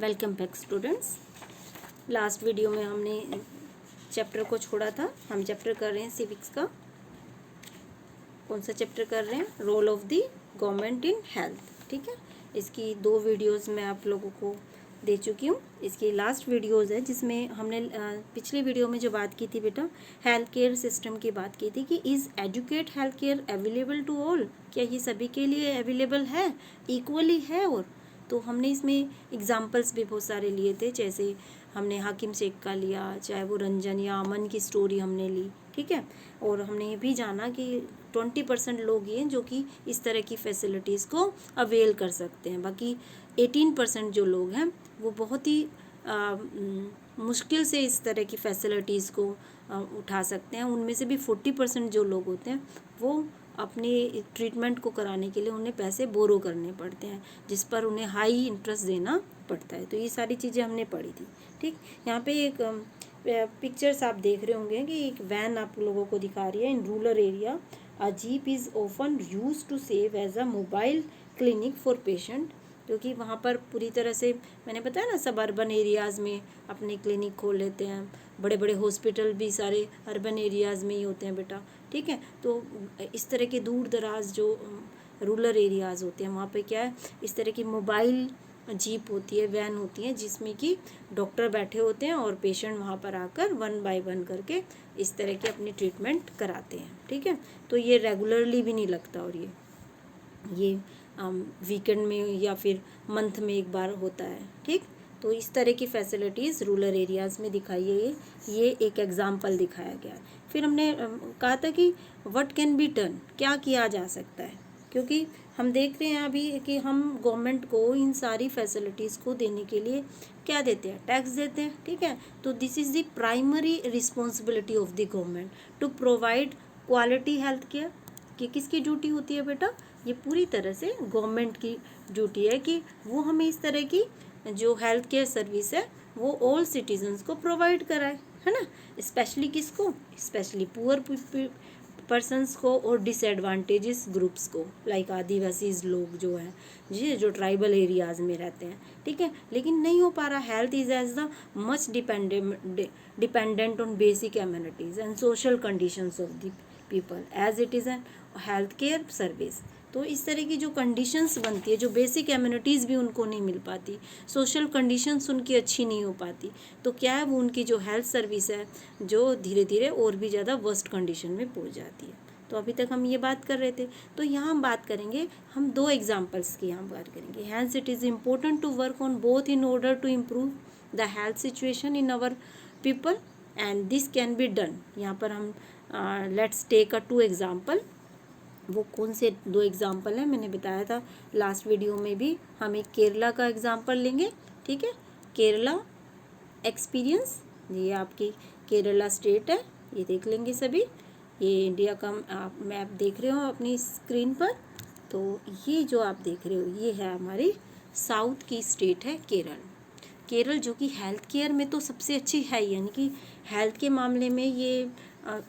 Welcome back students. Last video में हमने chapter को छोड़ा था। हम चैप्टर कर रहे हैं सिविक्स का। कौन सा चैप्टर कर रहे हैं? Role of the government in health. ठीक है, इसकी 2 वीडियोस मैं आप लोगों को दे चुकी हूँ। इसकी लास्ट वीडियोस है जिसमें हमने पिछली वीडियो में जो बात की थी बेटा, हेल्थ केयर सिस्टम की बात की थी कि is educate health care available to all, क्या ये सभी के लिए अवेलेबल है, इक्वली है? और तो हमने इसमें एग्जाम्पल्स भी बहुत सारे लिए थे, जैसे हमने हाकिम शेख का लिया, चाहे वो रंजन या अमन की स्टोरी हमने ली। ठीक है, और हमने ये भी जाना कि 20% लोग ये जो कि इस तरह की फैसिलिटीज़ को अवेल कर सकते हैं, बाकी 18% जो लोग हैं वो बहुत ही मुश्किल से इस तरह की फैसिलिटीज़ को उठा सकते हैं। उनमें से भी 40% जो लोग होते हैं वो अपने ट्रीटमेंट को कराने के लिए उन्हें पैसे बोरो करने पड़ते हैं, जिस पर उन्हें हाई इंटरेस्ट देना पड़ता है। तो ये सारी चीज़ें हमने पढ़ी थी। ठीक, यहाँ पे एक पिक्चर्स आप देख रहे होंगे कि एक वैन आप लोगों को दिखा रही है। In rural area a jeep is often use to serve as a mobile clinic for patient, क्योंकि वहाँ पर पूरी तरह से मैंने बताया ना, सब अर्बन एरियाज़ में अपने क्लिनिक खोल लेते हैं। बड़े बड़े हॉस्पिटल भी सारे अर्बन एरियाज़ में ही होते हैं बेटा। ठीक है, तो इस तरह के दूर दराज जो रूरल एरियाज़ होते हैं वहाँ पे क्या है, इस तरह की मोबाइल जीप होती है, वैन होती है, जिसमें कि डॉक्टर बैठे होते हैं और पेशेंट वहाँ पर आकर 1 बाय 1 करके इस तरह के अपनी ट्रीटमेंट कराते हैं। ठीक है, तो ये रेगुलरली भी नहीं लगता, और ये वीकेंड में या फिर मंथ में एक बार होता है। ठीक, तो इस तरह की फैसिलिटीज़ रूरल एरियाज़ में दिखाई है। ये एक एग्जाम्पल दिखाया गया। फिर हमने कहा था कि व्हाट कैन बी डन, क्या किया जा सकता है, क्योंकि हम देख रहे हैं अभी कि हम गवर्नमेंट को इन सारी फैसिलिटीज़ को देने के लिए क्या देते हैं, टैक्स देते हैं। ठीक है, तो this is the primary responsibility of the government to provide quality health care. कि किसकी ड्यूटी होती है बेटा? ये पूरी तरह से गवर्नमेंट की ड्यूटी है कि वो हमें इस तरह की जो हेल्थ केयर सर्विस है वो ऑल सिटीजन्स को प्रोवाइड कराए, है ना। स्पेशली किसको? स्पेशली पुअर पर्सनस को और डिसएडवांटेजेस ग्रुप्स को, लाइक आदिवासीज लोग जो हैं जी, जो ट्राइबल एरियाज़ में रहते हैं। ठीक है, लेकिन नहीं हो पा रहा। Health is as the much dependent on basic amenities and social conditions of the people as it is an health care service. तो इस तरह की जो कंडीशंस बनती है, जो बेसिक एम्यूनिटीज़ भी उनको नहीं मिल पाती, सोशल कंडीशंस उनकी अच्छी नहीं हो पाती, तो क्या है, वो उनकी जो हेल्थ सर्विस है जो धीरे धीरे और भी ज़्यादा वर्स्ट कंडीशन में पहुंच जाती है। तो अभी तक हम ये बात कर रहे थे, तो यहाँ हम बात करेंगे, हम 2 एग्जाम्पल्स की यहाँ बात करेंगे। Hence it is important to work on both in order to improve the health situation in our people and this can be done. यहाँ पर हम लेट्स टेक अ 2 एग्जाम्पल। वो कौन से 2 एग्जाम्पल हैं मैंने बताया था लास्ट वीडियो में भी। हम एक केरला का एग्जाम्पल लेंगे। ठीक है, केरला एक्सपीरियंस, ये आपकी केरला स्टेट है, ये देख लेंगे सभी। ये इंडिया का आप मैप देख रहे हो अपनी स्क्रीन पर। तो ये जो आप देख रहे हो ये है हमारी साउथ की स्टेट है केरल। केरल जो कि हेल्थ केयर में तो सबसे अच्छी है, यानी कि हेल्थ के मामले में ये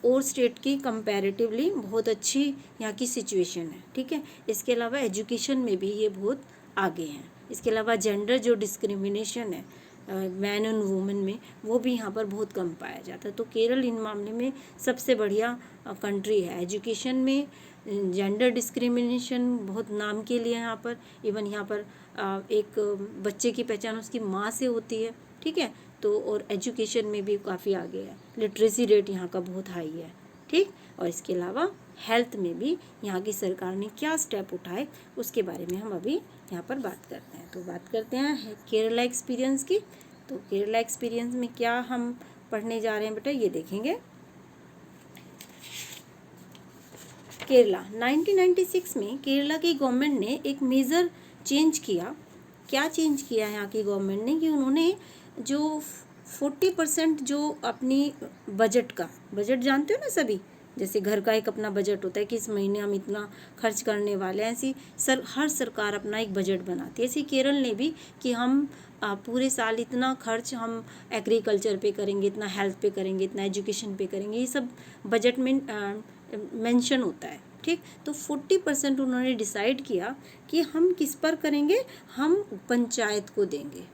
और स्टेट की कंपैरेटिवली बहुत अच्छी यहाँ की सिचुएशन है। ठीक है, इसके अलावा एजुकेशन में भी ये बहुत आगे हैं। इसके अलावा जेंडर जो डिस्क्रिमिनेशन है मैन एंड वुमेन में, वो भी यहाँ पर बहुत कम पाया जाता है। तो केरल इन मामले में सबसे बढ़िया कंट्री है। एजुकेशन में जेंडर डिस्क्रिमिनेशन बहुत नाम के लिए यहाँ पर, इवन यहाँ पर एक बच्चे की पहचान उसकी माँ से होती है। ठीक है, तो और एजुकेशन में भी काफ़ी आगे है। लिटरेसी रेट यहाँ का बहुत हाई है। ठीक, और इसके अलावा हेल्थ में भी यहाँ की सरकार ने क्या स्टेप उठाए उसके बारे में हम अभी यहाँ पर बात करते हैं। तो बात करते हैं केरला एक्सपीरियंस की। तो केरला एक्सपीरियंस में क्या हम पढ़ने जा रहे हैं बेटा, ये देखेंगे। केरला 1996 में केरला की गवर्नमेंट ने एक मेजर चेंज किया। क्या चेंज किया यहाँ की गवर्नमेंट ने कि उन्होंने जो 40% जो अपनी बजट का, बजट जानते हो ना सभी, जैसे घर का एक अपना बजट होता है कि इस महीने हम इतना खर्च करने वाले हैं, ऐसी हर सरकार अपना एक बजट बनाती है। ऐसी केरल ने भी कि हम पूरे साल इतना खर्च हम एग्रीकल्चर पे करेंगे, इतना हेल्थ पे करेंगे, इतना एजुकेशन पे करेंगे, ये सब बजट में मेंशन होता है। ठीक, तो 40% उन्होंने डिसाइड किया कि हम किस पर करेंगे, हम पंचायत को देंगे।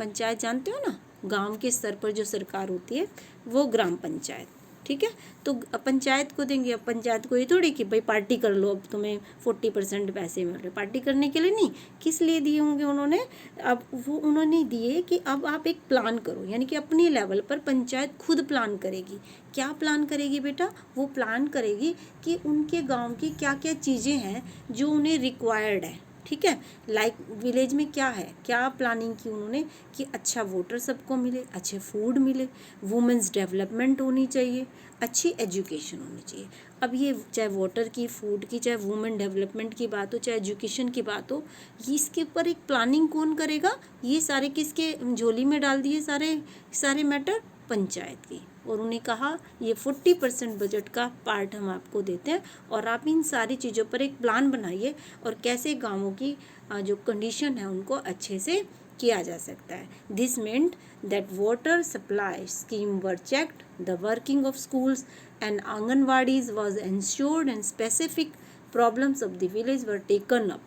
पंचायत जानते हो ना, गांव के स्तर पर जो सरकार होती है वो ग्राम पंचायत, ठीक है। तो पंचायत को देंगे, अब पंचायत को ये थोड़ी कि भाई पार्टी कर लो, अब तुम्हें 40% पैसे मिल रहे, पार्टी करने के लिए नहीं। किस लिए दिए होंगे उन्होंने? अब वो उन्होंने दिए कि अब आप एक प्लान करो, यानी कि अपनी लेवल पर पंचायत खुद प्लान करेगी। क्या प्लान करेगी बेटा? वो प्लान करेगी कि उनके गाँव की क्या क्या चीज़ें हैं जो उन्हें रिक्वायर्ड है, ठीक है। लाइक विलेज में क्या है, क्या प्लानिंग की उन्होंने कि अच्छा वाटर सबको मिले, अच्छे फूड मिले, वुमेन्स डेवलपमेंट होनी चाहिए, अच्छी एजुकेशन होनी चाहिए। अब ये चाहे वाटर की, फूड की, चाहे वुमेन डेवलपमेंट की बात हो, चाहे एजुकेशन की बात हो, इसके ऊपर एक प्लानिंग कौन करेगा? ये सारे किसके झोली में डाल दिए सारे मैटर? पंचायत की। और उन्हें कहा ये 40% बजट का पार्ट हम आपको देते हैं और आप इन सारी चीज़ों पर एक प्लान बनाइए और कैसे गाँवों की जो कंडीशन है उनको अच्छे से किया जा सकता है। This meant that water supply scheme were checked, the working of schools and anganwadis was ensured and specific problems of the village were taken up.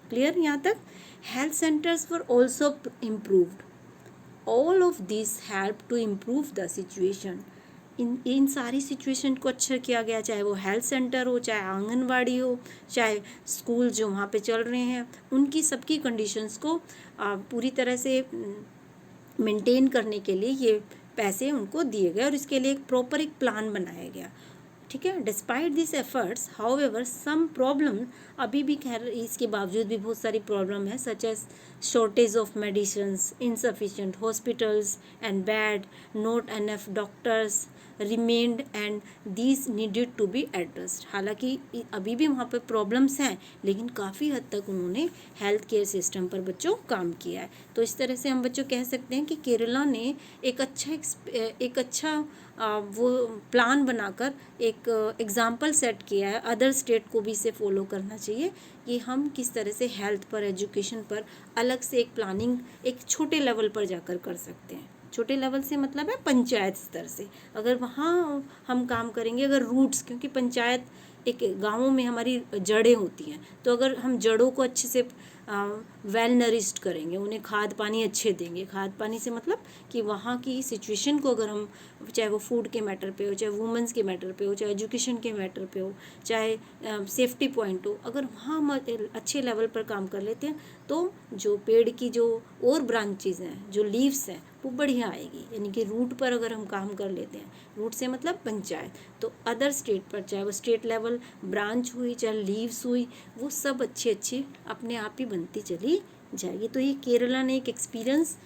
Clear यहाँ तक? Health centres were also improved. All of this help to improve the situation. इन सारी situation को अच्छा किया गया, चाहे वो हेल्थ सेंटर हो, चाहे आंगनवाड़ी हो, चाहे स्कूल जो वहाँ पे चल रहे हैं, उनकी सबकी कंडीशंस को पूरी तरह से मेंटेन करने के लिए ये पैसे उनको दिए गए और इसके लिए एक प्रॉपर एक प्लान बनाया गया, ठीक है। Despite this efforts however some problem, अभी भी खैर इसके बावजूद भी बहुत सारी प्रॉब्लम है, such as shortage of medicines, insufficient hospitals and bed, not enough doctors remained and these needed to be addressed. हालांकि अभी भी वहाँ पर प्रॉब्लम्स हैं, लेकिन काफ़ी हद तक उन्होंने हेल्थ केयर सिस्टम पर बच्चों काम किया है। तो इस तरह से हम बच्चों कह सकते हैं कि केरला ने एक अच्छा वो प्लान बनाकर एक एग्ज़ाम्पल सेट किया है। अदर स्टेट को भी इसे फॉलो करना चाहिए कि हम किस तरह से हेल्थ पर, एजुकेशन पर अलग से एक प्लानिंग एक छोटे लेवल पर जाकर कर सकते हैं। छोटे लेवल से मतलब है पंचायत स्तर से। अगर वहाँ हम काम करेंगे, अगर रूट्स, क्योंकि पंचायत एक गाँवों में हमारी जड़ें होती हैं, तो अगर हम जड़ों को अच्छे से वेल नरिश्ड करेंगे, उन्हें खाद पानी अच्छे देंगे। खाद पानी से मतलब कि वहाँ की सिचुएशन को अगर हम, चाहे वो फूड के मैटर पे हो, चाहे वुमेंस के मैटर पे हो, चाहे एजुकेशन के मैटर पे हो, चाहे सेफ्टी पॉइंट हो, अगर वहाँ हम अच्छे लेवल पर काम कर लेते हैं तो जो पेड़ की जो और ब्रांचेज हैं, जो लीव्स हैं, वो बढ़िया आएगी। यानी कि रूट पर अगर हम काम कर लेते हैं, रूट से मतलब पंचायत, तो अदर स्टेट पर, चाहे वो स्टेट लेवल ब्रांच हुई, चाहे लीव्स हुई, वो सब अच्छी अपने आप ही बनती चली जाएगी। तो ये केरला ने एक एक्सपीरियंस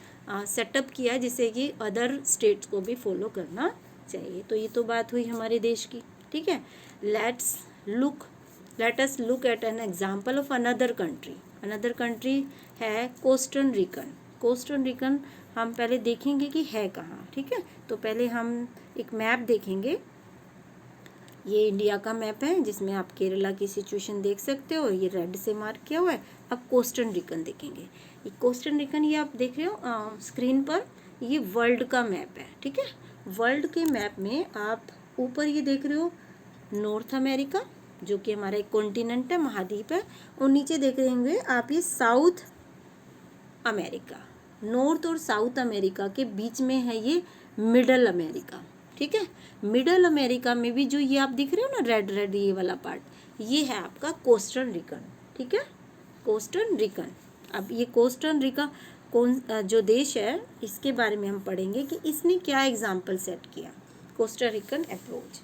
सेटअप किया जिसे कि अदर स्टेट्स को भी फॉलो करना चाहिए। तो ये तो बात हुई हमारे देश की, ठीक है। Let us look at an example of another country. Another country है कोस्टन रिकन। कोस्टन रिकन हम पहले देखेंगे कि है कहाँ, ठीक है। तो पहले हम एक मैप देखेंगे। ये इंडिया का मैप है जिसमें आप केरला की सिचुएशन देख सकते हो, ये रेड से मार्क किया हुआ है। अब कोस्टन रिकन देखेंगे। ये कोस्टन रिकन ये आप देख रहे हो स्क्रीन पर, ये वर्ल्ड का मैप है, ठीक है। वर्ल्ड के मैप में आप ऊपर ये देख रहे हो नॉर्थ अमेरिका, जो कि हमारा एक कॉन्टिनेंट है, महाद्वीप है, और नीचे देख रहे होंगे आप ये साउथ अमेरिका। नॉर्थ और साउथ अमेरिका के बीच में है ये मिडल अमेरिका, ठीक है। मिडल अमेरिका में भी जो ये आप दिख रहे हो ना रेड ये वाला पार्ट, ये है आपका कोस्टन रिकन, ठीक है, कोस्टन रिकन। अब ये कोस्टन रिका कौन जो देश है, इसके बारे में हम पढ़ेंगे कि इसने क्या एग्जाम्पल सेट किया। कोस्टन रिकन अप्रोच।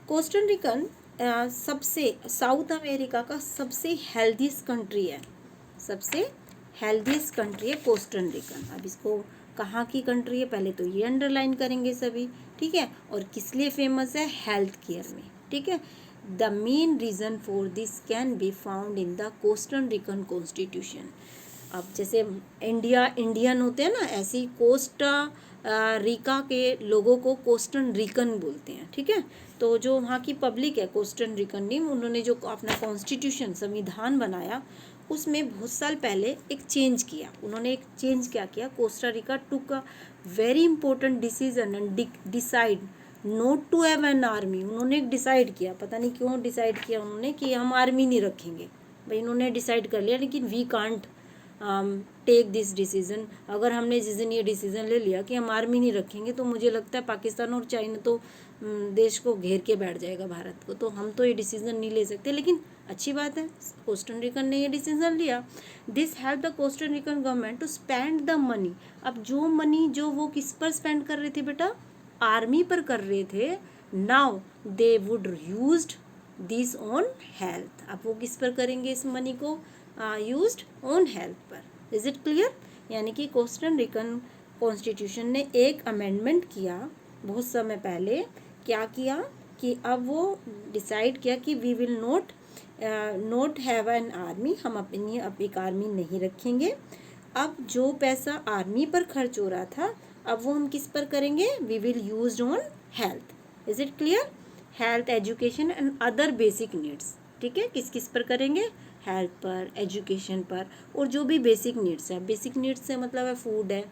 कोस्टन रिकन सबसे साउथ अमेरिका का सबसे हेल्दीस्ट कंट्री है, सबसे हेल्दीस्ट कंट्री है कोस्टन रिकन। अब इसको कहाँ की कंट्री है पहले तो ये अंडरलाइन करेंगे सभी, ठीक है। और किस लिए फेमस है? हेल्थ केयर में, ठीक है। The main reason for this can be found in the Costa Rican constitution. अब जैसे इंडियन होते हैं ना, ऐसे ही कोस्टा रिका के लोगों को कोस्टन रिकन बोलते हैं, ठीक है। तो जो वहाँ की पब्लिक है कोस्टन रिकन ने, उन्होंने जो अपना कॉन्स्टिट्यूशन संविधान बनाया, उसमें बहुत साल पहले एक चेंज किया। उन्होंने एक चेंज क्या किया? Costa Rica took a very important decision and decide not to have an army. उन्होंने एक डिसाइड किया, पता नहीं क्यों डिसाइड किया उन्होंने, कि हम आर्मी नहीं रखेंगे। भाई उन्होंने डिसाइड कर लिया, लेकिन we can't take this decision. अगर हमने जिस दिन ये डिसीज़न ले लिया कि हम आर्मी नहीं रखेंगे, तो मुझे लगता है पाकिस्तान और चाइना तो देश को घेर के बैठ जाएगा भारत को, तो हम तो ये डिसीज़न नहीं ले सकते। लेकिन अच्छी बात है, कोस्टा रिकन ने ये डिसीज़न लिया। This help the Costa Rican government to spend the money. अब जो मनी जो वो किस पर स्पेंड कर रहे थे बेटा, आर्मी पर कर रहे थे। Now they would used this on health. अब वो किस पर करेंगे इस मनी को यूज्ड ऑन हेल्थ पर। Is it clear? यानी कि कोस्टा रिकन कॉन्स्टिट्यूशन ने एक अमेंडमेंट किया बहुत समय पहले। क्या किया कि अब वो डिसाइड किया कि we will not have an army, हम अपनी अब एक आर्मी नहीं रखेंगे। अब जो पैसा आर्मी पर खर्च हो रहा था, अब वो हम किस पर करेंगे, we will use on health. Is it clear? Health, education and other basic needs. ठीक है, किस किस पर करेंगे, हेल्थ पर, एजुकेशन पर, और जो भी बेसिक नीड्स है। बेसिक नीड्स से मतलब है फूड है,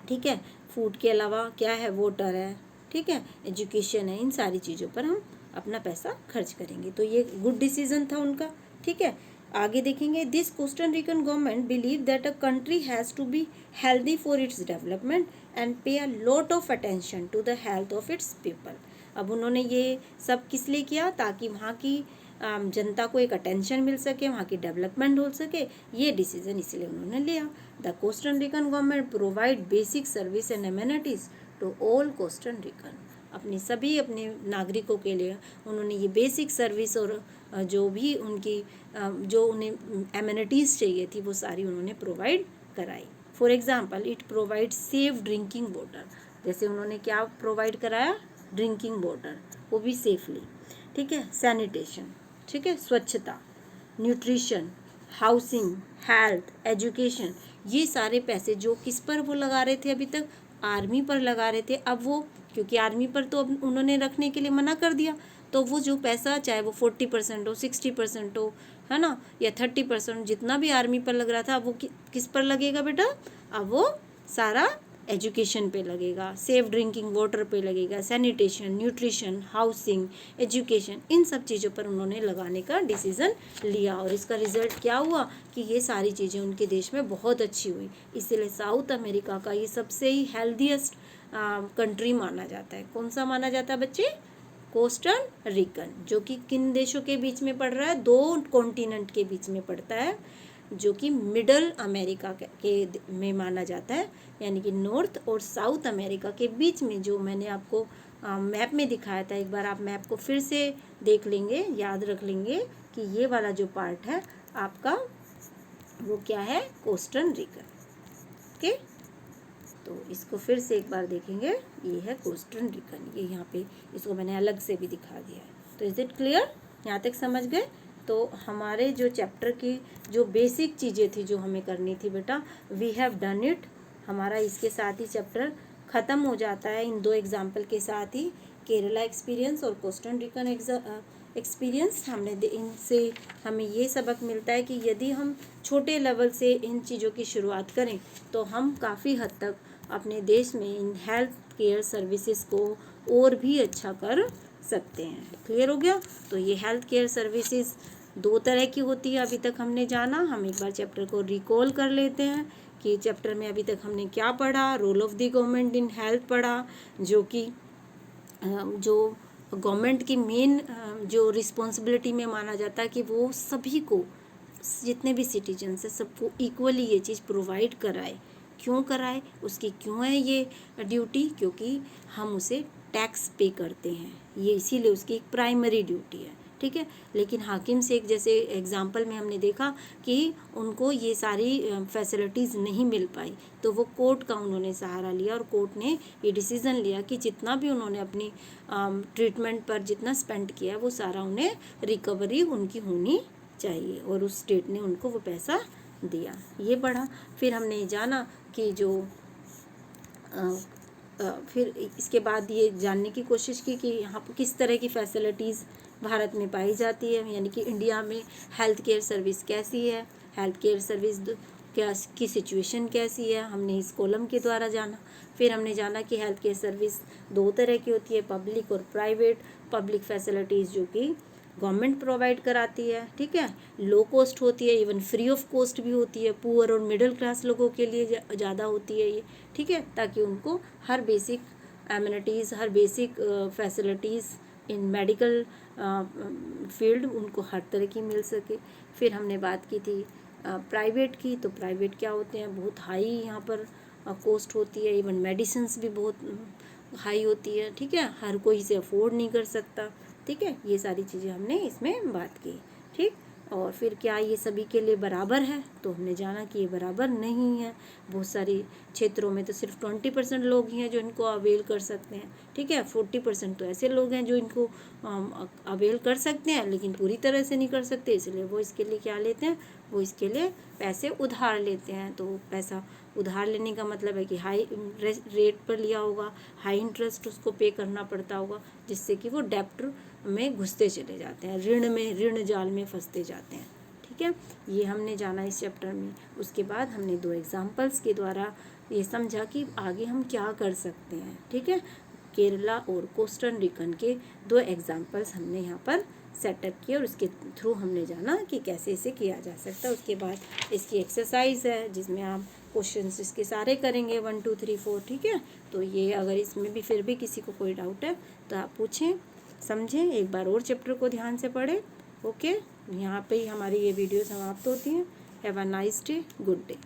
ठीक है, फूड के अलावा क्या है, वाटर है, ठीक है, एजुकेशन है, इन सारी चीज़ों पर हम अपना पैसा खर्च करेंगे। तो ये गुड डिसीजन था उनका। ठीक है, आगे देखेंगे। This Costa Rican government believe that a country has to be healthy for its development and pay a lot of attention to the health of its people. अब उन्होंने ये सब किस लिए किया, ताकि वहाँ की जनता को एक अटेंशन मिल सके, वहाँ की डेवलपमेंट हो सके। ये डिसीजन इसलिए उन्होंने लिया। The Costa Rican government provide basic service and amenities to all Costa Rican. अपने नागरिकों के लिए उन्होंने ये बेसिक सर्विस और जो भी उनकी जो उन्हें एमेनिटीज़ चाहिए थी वो सारी उन्होंने प्रोवाइड कराई। For example, it provide safe drinking water. जैसे उन्होंने क्या प्रोवाइड कराया, ड्रिंकिंग वाटर, वो भी सेफली। ठीक है, सैनिटेशन, ठीक है, स्वच्छता, न्यूट्रिशन, हाउसिंग, हेल्थ, एजुकेशन, ये सारे पैसे जो किस पर वो लगा रहे थे, अभी तक आर्मी पर लगा रहे थे। अब वो, क्योंकि आर्मी पर तो अब उन्होंने रखने के लिए मना कर दिया, तो वो जो पैसा, चाहे वो 40% हो, 60% हो, है ना, या 30%, जितना भी आर्मी पर लग रहा था, अब वो किस पर लगेगा बेटा, अब वो सारा एजुकेशन पे लगेगा, सेफ ड्रिंकिंग वाटर पे लगेगा, सैनिटेशन, न्यूट्रिशन, हाउसिंग, एजुकेशन, इन सब चीज़ों पर उन्होंने लगाने का डिसीज़न लिया। और इसका रिजल्ट क्या हुआ कि ये सारी चीज़ें उनके देश में बहुत अच्छी हुई। इसीलिए साउथ अमेरिका का ये सबसे ही हेल्दीएस्ट कंट्री माना जाता है। कौन सा माना जाता है बच्चे, कोस्टा रिकन, जो कि किन देशों के बीच में पड़ रहा है, 2 कॉन्टिनेंट के बीच में पड़ता है, जो कि मिडल अमेरिका के में माना जाता है, यानी कि नॉर्थ और साउथ अमेरिका के बीच में। जो मैंने आपको मैप में दिखाया था, एक बार आप मैप को फिर से देख लेंगे, याद रख लेंगे कि ये वाला जो पार्ट है आपका वो क्या है, कोस्टा रिकन। ओके, तो इसको फिर से एक बार देखेंगे, ये है कोस्टा रिकन, ये यहाँ पे इसको मैंने अलग से भी दिखा दिया है। तो इज इट क्लियर, यहाँ तक समझ गए? तो हमारे जो चैप्टर की जो बेसिक चीज़ें थी जो हमें करनी थी बेटा, वी हैव डन इट। हमारा इसके साथ ही चैप्टर ख़त्म हो जाता है, इन 2 एग्जाम्पल के साथ ही, केरला एक्सपीरियंस और कोस्टा रिकन एक्सपीरियंस। इनसे हमें ये सबक मिलता है कि यदि हम छोटे लेवल से इन चीज़ों की शुरुआत करें तो हम काफ़ी हद तक अपने देश में इन हेल्थ केयर सर्विसेज को और भी अच्छा कर सकते हैं। क्लियर हो गया? तो ये हेल्थ केयर सर्विसेज 2 तरह की होती है, अभी तक हमने जाना। हम एक बार चैप्टर को रिकॉल कर लेते हैं कि चैप्टर में अभी तक हमने क्या पढ़ा। Role of the government in health पढ़ा, जो कि जो गवर्नमेंट की मेन जो रिस्पॉन्सिबिलिटी में माना जाता है कि वो सभी को, जितने भी सिटीजन्स हैं, सबको इक्वली ये चीज़ प्रोवाइड कराए। क्यों कराए, उसकी क्यों है ये ड्यूटी, क्योंकि हम उसे टैक्स पे करते हैं, ये इसीलिए उसकी एक प्राइमरी ड्यूटी है। ठीक है, लेकिन हाकिम शेख जैसे एग्जाम्पल में हमने देखा कि उनको ये सारी फैसिलिटीज़ नहीं मिल पाई, तो वो कोर्ट का उन्होंने सहारा लिया और कोर्ट ने ये डिसीज़न लिया कि जितना भी उन्होंने अपनी ट्रीटमेंट पर जितना स्पेंड किया वो सारा उन्हें रिकवरी उनकी होनी चाहिए, और उस स्टेट ने उनको वो पैसा दिया। ये पढ़ा। फिर हमने जाना कि जो फिर इसके बाद ये जानने की कोशिश की कि यहाँ पर किस तरह की फैसिलिटीज़ भारत में पाई जाती है, यानी कि इंडिया में हेल्थ केयर सर्विस कैसी है, हेल्थ केयर सर्विस क्या की सिचुएशन कैसी है, हमने इस कॉलम के द्वारा जाना। फिर हमने जाना कि हेल्थ केयर सर्विस 2 तरह की होती है, पब्लिक और प्राइवेट। पब्लिक फैसिलिटीज़ जो कि गवर्नमेंट प्रोवाइड कराती है, ठीक है। लो कॉस्ट होती है, इवन फ्री ऑफ कॉस्ट भी होती है, पुअर और मिडिल क्लास लोगों के लिए ज़्यादा होती है ये, ठीक है, ताकि उनको हर बेसिक एमिनिटीज़, हर basic facilities in medical field उनको हर तरह की मिल सके। फिर हमने बात की थी प्राइवेट की, तो प्राइवेट क्या होते हैं, बहुत हाई यहाँ पर कॉस्ट होती है, इवन मेडिसिन्स भी बहुत हाई होती है, ठीक है, हर कोई इसे अफोर्ड नहीं कर सकता, ठीक है। ये सारी चीज़ें हमने इसमें बात की, ठीक। और फिर क्या ये सभी के लिए बराबर है, तो हमने जाना कि ये बराबर नहीं है। बहुत सारी क्षेत्रों में तो सिर्फ 20% लोग ही हैं जो इनको अवेल कर सकते हैं, ठीक है। 40% तो ऐसे लोग हैं जो इनको अवेल कर सकते हैं लेकिन पूरी तरह से नहीं कर सकते, इसलिए वो इसके लिए क्या लेते हैं, वो इसके लिए पैसे उधार लेते हैं। तो पैसा उधार लेने का मतलब है कि हाई रेट पर लिया होगा, हाई इंटरेस्ट उसको पे करना पड़ता होगा, जिससे कि वो डेब्ट में घुसते चले जाते हैं, ऋण जाल में फंसते जाते हैं, ठीक है। ये हमने जाना इस चैप्टर में। उसके बाद हमने 2 एग्जाम्पल्स के द्वारा ये समझा कि आगे हम क्या कर सकते हैं, ठीक है। केरला और कोस्टन रिकन के 2 एग्जाम्पल्स हमने यहाँ पर सेटअप किया और उसके थ्रू हमने जाना कि कैसे इसे किया जा सकता है। उसके बाद इसकी एक्सरसाइज है जिसमें आप क्वेश्चंस इसके सारे करेंगे 1 2 3 4, ठीक है। तो ये अगर इसमें भी फिर भी किसी को कोई डाउट है तो आप पूछें, समझें, एक बार और चैप्टर को ध्यान से पढ़ें। ओके, यहाँ पे ही हमारी ये वीडियो समाप्त होती है। Have a nice day, good day.